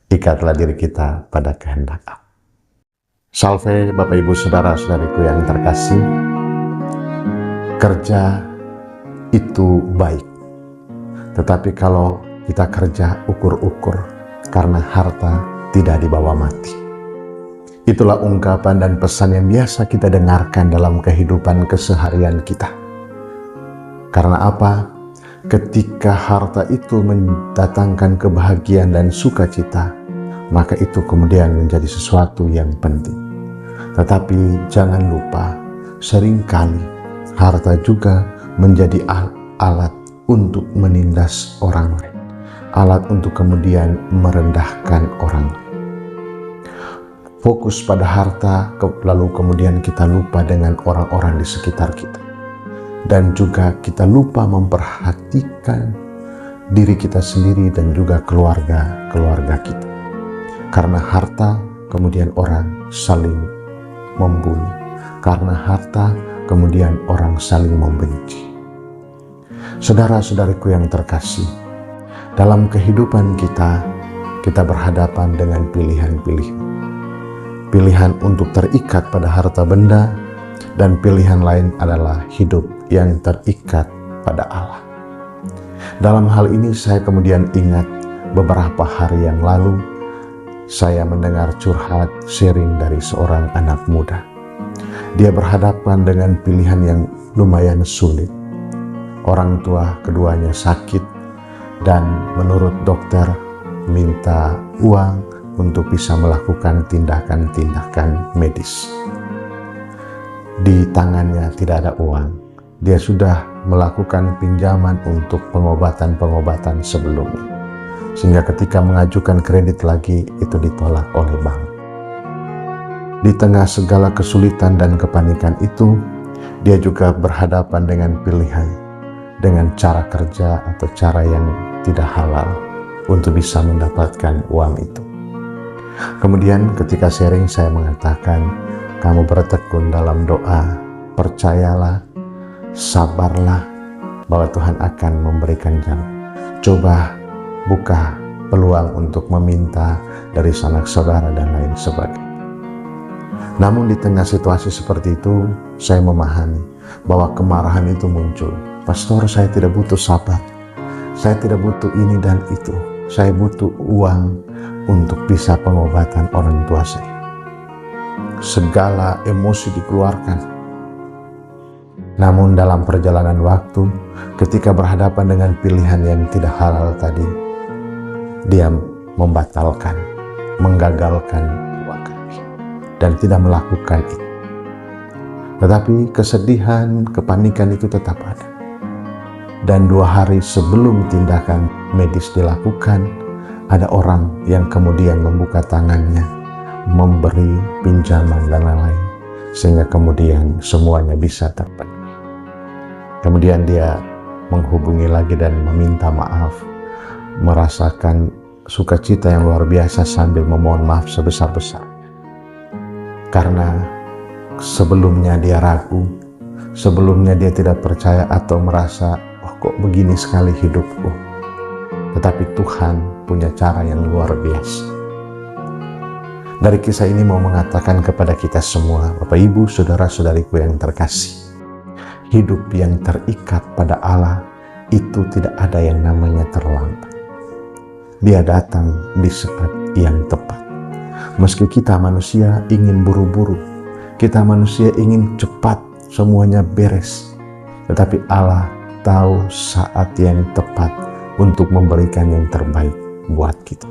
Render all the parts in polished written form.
ikatlah diri kita pada kehendak Allah. Salve Bapak Ibu Saudara-saudariku yang terkasih. Kerja itu baik, tetapi kalau kita kerja ukur-ukur, karena harta tidak dibawa mati. Itulah ungkapan dan pesan yang biasa kita dengarkan dalam kehidupan keseharian kita. Karena apa? Ketika harta itu mendatangkan kebahagiaan dan sukacita, maka itu kemudian menjadi sesuatu yang penting. Tetapi jangan lupa, seringkali harta juga menjadi alat untuk menindas orang lain, alat untuk kemudian merendahkan orang lain. Fokus pada harta, lalu kemudian kita lupa dengan orang-orang di sekitar kita. Dan juga kita lupa memperhatikan diri kita sendiri dan juga keluarga kita. Karena harta, kemudian orang saling membunuh. Karena harta, kemudian orang saling membenci. Saudara-saudariku yang terkasih, dalam kehidupan kita berhadapan dengan pilihan-pilihan. Pilihan untuk terikat pada harta benda, dan pilihan lain adalah hidup yang terikat pada Allah. Dalam hal ini saya kemudian ingat beberapa hari yang lalu, saya mendengar curhat sharing dari seorang anak muda. Dia berhadapan dengan pilihan yang lumayan sulit. Orang tua keduanya sakit dan menurut dokter minta uang untuk bisa melakukan tindakan-tindakan medis. Di tangannya tidak ada uang. Dia sudah melakukan pinjaman untuk pengobatan-pengobatan sebelumnya. Sehingga ketika mengajukan kredit lagi, itu ditolak oleh bank. Di tengah segala kesulitan dan kepanikan itu, dia juga berhadapan dengan pilihan, dengan cara kerja atau cara yang tidak halal untuk bisa mendapatkan uang itu. Kemudian ketika sharing saya mengatakan, kamu bertekun dalam doa, percayalah, sabarlah bahwa Tuhan akan memberikan jalan. Coba buka peluang untuk meminta dari sanak saudara dan lain sebagainya. Namun di tengah situasi seperti itu, saya memahami bahwa kemarahan itu muncul. Pastor, saya tidak butuh sabar. Saya tidak butuh ini dan itu. Saya butuh uang untuk bisa pengobatan orang tua saya. Segala emosi dikeluarkan. Namun dalam perjalanan waktu, ketika berhadapan dengan pilihan yang tidak halal tadi, dia membatalkan, menggagalkan dua kali, dan tidak melakukan itu. Tetapi kesedihan, kepanikan itu tetap ada. Dan 2 hari sebelum tindakan medis dilakukan, ada orang yang kemudian membuka tangannya, memberi pinjaman dan lain-lain, sehingga kemudian semuanya bisa terpenuhi. Kemudian dia menghubungi lagi dan meminta maaf, merasakan sukacita yang luar biasa sambil memohon maaf sebesar-besarnya. Karena sebelumnya dia ragu, sebelumnya dia tidak percaya atau merasa, oh kok begini sekali hidupku. Tetapi Tuhan punya cara yang luar biasa. Dari kisah ini mau mengatakan kepada kita semua, Bapak Ibu, saudara-saudariku yang terkasih, hidup yang terikat pada Allah itu tidak ada yang namanya terlambat. Dia datang di saat yang tepat. Meski kita manusia ingin buru-buru, kita manusia ingin cepat semuanya beres, tetapi Allah tahu saat yang tepat untuk memberikan yang terbaik buat kita.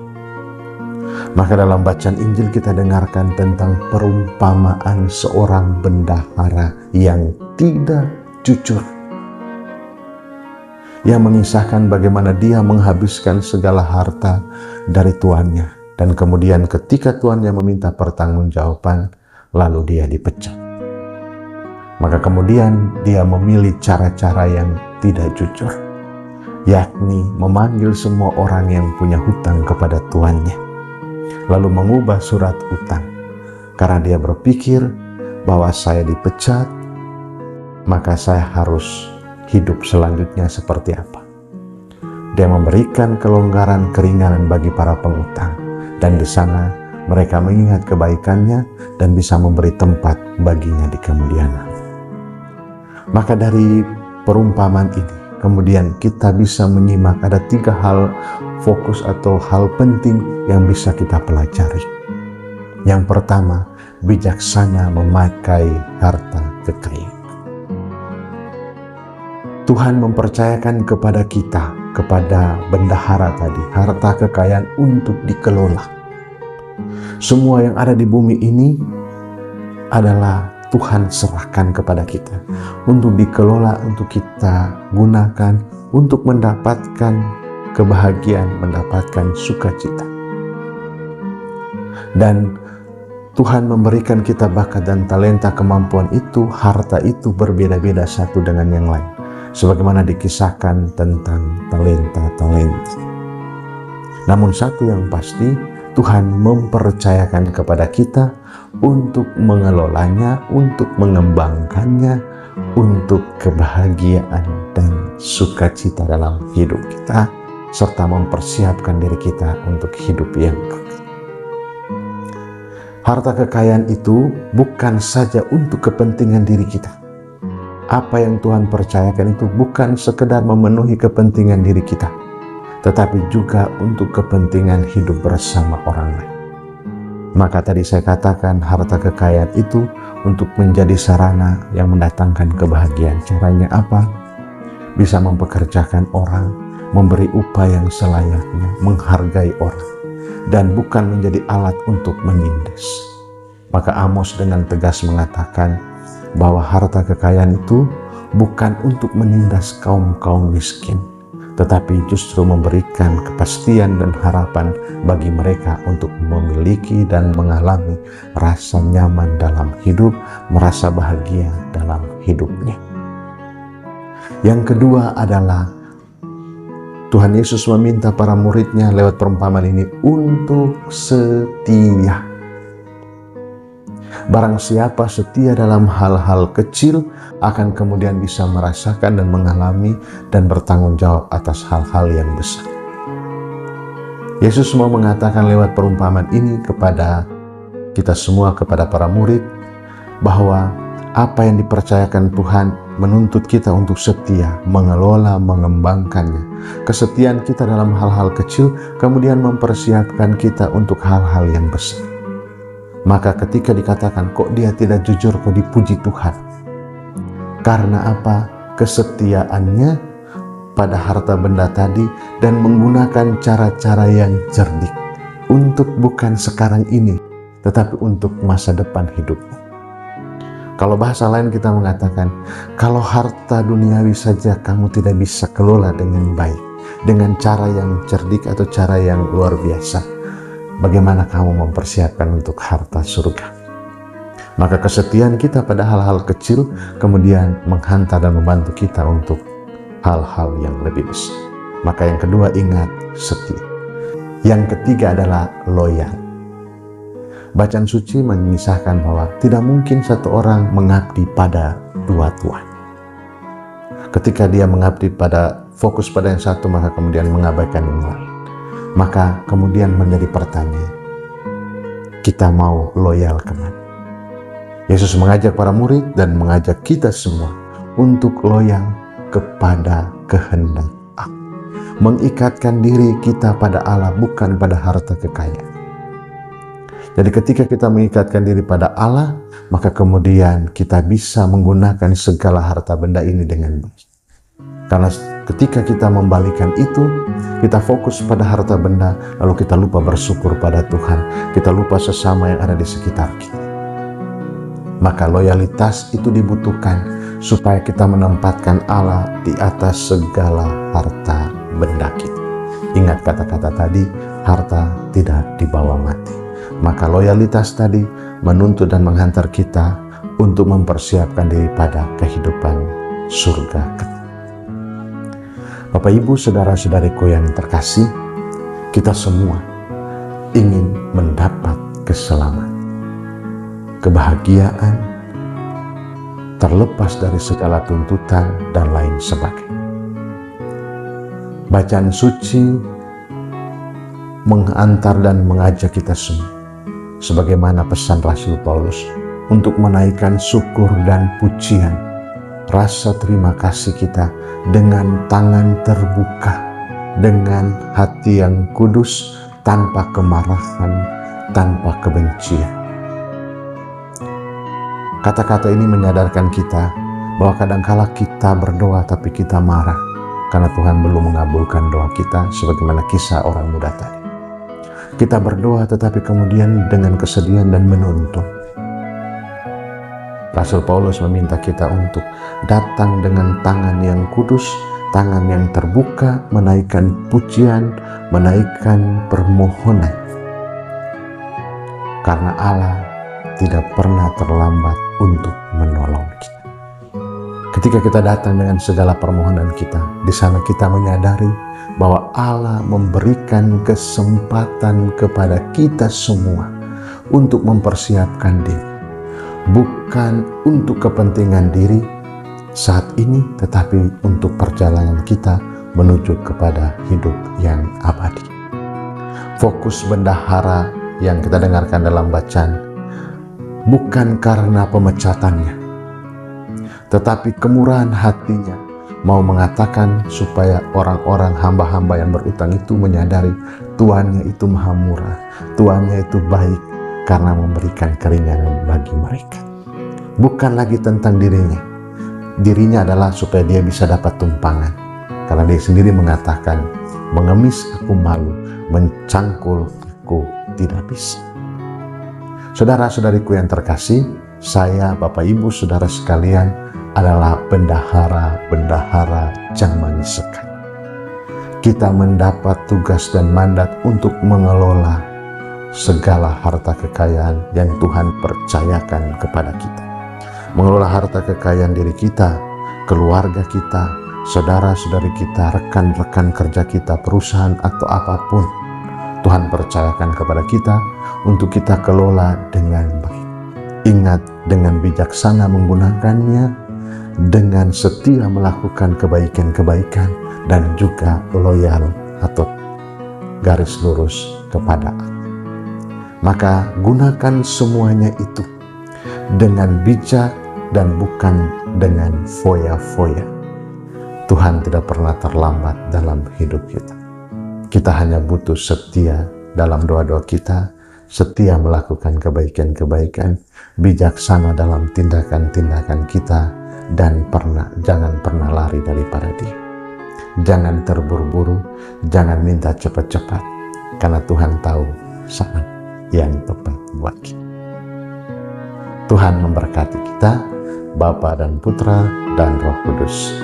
Maka dalam bacaan Injil kita dengarkan tentang perumpamaan seorang bendahara yang tidak jujur, yang mengisahkan bagaimana dia menghabiskan segala harta dari tuannya, dan kemudian ketika tuannya meminta pertanggungjawaban, lalu dia dipecat. Maka kemudian dia memilih cara-cara yang tidak jujur, yakni memanggil semua orang yang punya hutang kepada tuannya, lalu mengubah surat utang. Karena dia berpikir bahwa saya dipecat, maka saya harus hidup selanjutnya seperti apa. Dia memberikan kelonggaran, keringanan bagi para pengutang, dan di sana mereka mengingat kebaikannya dan bisa memberi tempat baginya di kemudian hari. Maka dari perumpamaan ini kemudian kita bisa menyimak ada 3 hal fokus atau hal penting yang bisa kita pelajari. Yang pertama, bijaksana memakai harta kekayaan. Tuhan mempercayakan kepada kita, kepada bendahara tadi, harta kekayaan untuk dikelola. Semua yang ada di bumi ini adalah Tuhan serahkan kepada kita untuk dikelola, untuk kita gunakan, untuk mendapatkan kebahagiaan, mendapatkan sukacita. Dan Tuhan memberikan kita bakat dan talenta, kemampuan itu, harta itu berbeda-beda satu dengan yang lain. Sebagaimana dikisahkan tentang talenta-talenta. Namun satu yang pasti, Tuhan mempercayakan kepada kita untuk mengelolanya, untuk mengembangkannya, untuk kebahagiaan dan sukacita dalam hidup kita, serta mempersiapkan diri kita untuk hidup yang kekal. Harta kekayaan itu bukan saja untuk kepentingan diri kita. Apa yang Tuhan percayakan itu bukan sekedar memenuhi kepentingan diri kita, tetapi juga untuk kepentingan hidup bersama orang lain. Maka tadi saya katakan harta kekayaan itu untuk menjadi sarana yang mendatangkan kebahagiaan. Caranya apa? Bisa mempekerjakan orang, memberi upah yang selayaknya, menghargai orang, dan bukan menjadi alat untuk menindas. Maka Amos dengan tegas mengatakan bahwa harta kekayaan itu bukan untuk menindas kaum-kaum miskin, tetapi justru memberikan kepastian dan harapan bagi mereka untuk memiliki dan mengalami rasa nyaman dalam hidup, merasa bahagia dalam hidupnya. Yang kedua adalah Tuhan Yesus meminta para muridnya lewat perumpamaan ini untuk setia. Barang siapa setia dalam hal-hal kecil akan kemudian bisa merasakan dan mengalami dan bertanggung jawab atas hal-hal yang besar. Yesus mau mengatakan lewat perumpamaan ini kepada kita semua, kepada para murid, bahwa apa yang dipercayakan Tuhan menuntut kita untuk setia, mengelola, mengembangkannya. Kesetiaan kita dalam hal-hal kecil kemudian mempersiapkan kita untuk hal-hal yang besar. Maka ketika dikatakan kok dia tidak jujur, kok dipuji Tuhan. Karena apa? Kesetiaannya pada harta benda tadi dan menggunakan cara-cara yang cerdik untuk bukan sekarang ini, tetapi untuk masa depan hidupnya. Kalau bahasa lain kita mengatakan, kalau harta duniawi saja kamu tidak bisa kelola dengan baik, dengan cara yang cerdik atau cara yang luar biasa, bagaimana kamu mempersiapkan untuk harta surga? Maka kesetiaan kita pada hal-hal kecil kemudian menghantar dan membantu kita untuk hal-hal yang lebih besar. Maka yang kedua, ingat, setia. Yang ketiga adalah loyal. Bacaan suci mengisahkan bahwa tidak mungkin satu orang mengabdi pada 2 tuan. Ketika dia mengabdi pada fokus pada yang satu, maka kemudian mengabaikan yang lain. Maka kemudian menjadi pertanyaan, kita mau loyal kemana? Yesus mengajak para murid dan mengajak kita semua untuk loyal kepada kehendak Allah. Mengikatkan diri kita pada Allah, bukan pada harta kekayaan. Jadi ketika kita mengikatkan diri pada Allah, maka kemudian kita bisa menggunakan segala harta benda ini dengan baik. Karena ketika kita membalikan itu, kita fokus pada harta benda, lalu kita lupa bersyukur pada Tuhan, kita lupa sesama yang ada di sekitar kita. Maka loyalitas itu dibutuhkan supaya kita menempatkan Allah di atas segala harta benda kita. Ingat kata-kata tadi, harta tidak dibawa mati. Maka loyalitas tadi menuntut dan menghantar kita untuk mempersiapkan diri pada kehidupan surga. Bapak, Ibu, saudara-saudariku yang terkasih, kita semua ingin mendapat keselamatan, kebahagiaan, terlepas dari segala tuntutan dan lain sebagainya. Bacaan suci mengantar dan mengajak kita semua, sebagaimana pesan Rasul Paulus, untuk menaikkan syukur dan pujian, rasa terima kasih kita dengan tangan terbuka, dengan hati yang kudus, tanpa kemarahan, tanpa kebencian. Kata-kata ini menyadarkan kita bahwa kadangkala kita berdoa tapi kita marah karena Tuhan belum mengabulkan doa kita, sebagaimana kisah orang muda tadi. Kita berdoa tetapi kemudian dengan kesedihan dan menuntut. Rasul Paulus meminta kita untuk datang dengan tangan yang kudus, tangan yang terbuka, menaikkan pujian, menaikkan permohonan. Karena Allah tidak pernah terlambat untuk menolong kita. Ketika kita datang dengan segala permohonan kita, di sana kita menyadari bahwa Allah memberikan kesempatan kepada kita semua untuk mempersiapkan diri. Bukan untuk kepentingan diri saat ini, tetapi untuk perjalanan kita menuju kepada hidup yang abadi. Fokus bendahara yang kita dengarkan dalam bacaan bukan karena pemecatannya, tetapi kemurahan hatinya mau mengatakan supaya orang-orang hamba-hamba yang berutang itu menyadari Tuannya itu maha murah, Tuannya itu baik karena memberikan keringanan bagi mereka. Bukan lagi tentang dirinya. Dirinya adalah supaya dia bisa dapat tumpangan. Karena dia sendiri mengatakan, mengemis aku malu, mencangkul aku tidak bisa. Saudara-saudariku yang terkasih, saya, Bapak Ibu, Saudara sekalian, adalah bendahara-bendahara zaman sekarang. Kita mendapat tugas dan mandat untuk mengelola segala harta kekayaan yang Tuhan percayakan kepada kita. Mengelola harta kekayaan diri kita, keluarga kita, saudara-saudari kita, rekan-rekan kerja kita, perusahaan atau apapun. Tuhan percayakan kepada kita untuk kita kelola dengan baik. Ingat, dengan bijaksana menggunakannya, dengan setia melakukan kebaikan-kebaikan, dan juga loyal atau garis lurus kepada Allah. Maka gunakan semuanya itu dengan bijak dan bukan dengan foya-foya. Tuhan tidak pernah terlambat dalam hidup kita. Kita hanya butuh setia dalam doa-doa kita, setia melakukan kebaikan-kebaikan, bijaksana dalam tindakan-tindakan kita, dan jangan pernah lari daripada Dia. Jangan terburu-buru, jangan minta cepat-cepat, karena Tuhan tahu saat yang tepat buat kita. Tuhan memberkati kita, Bapa dan Putra dan Roh Kudus.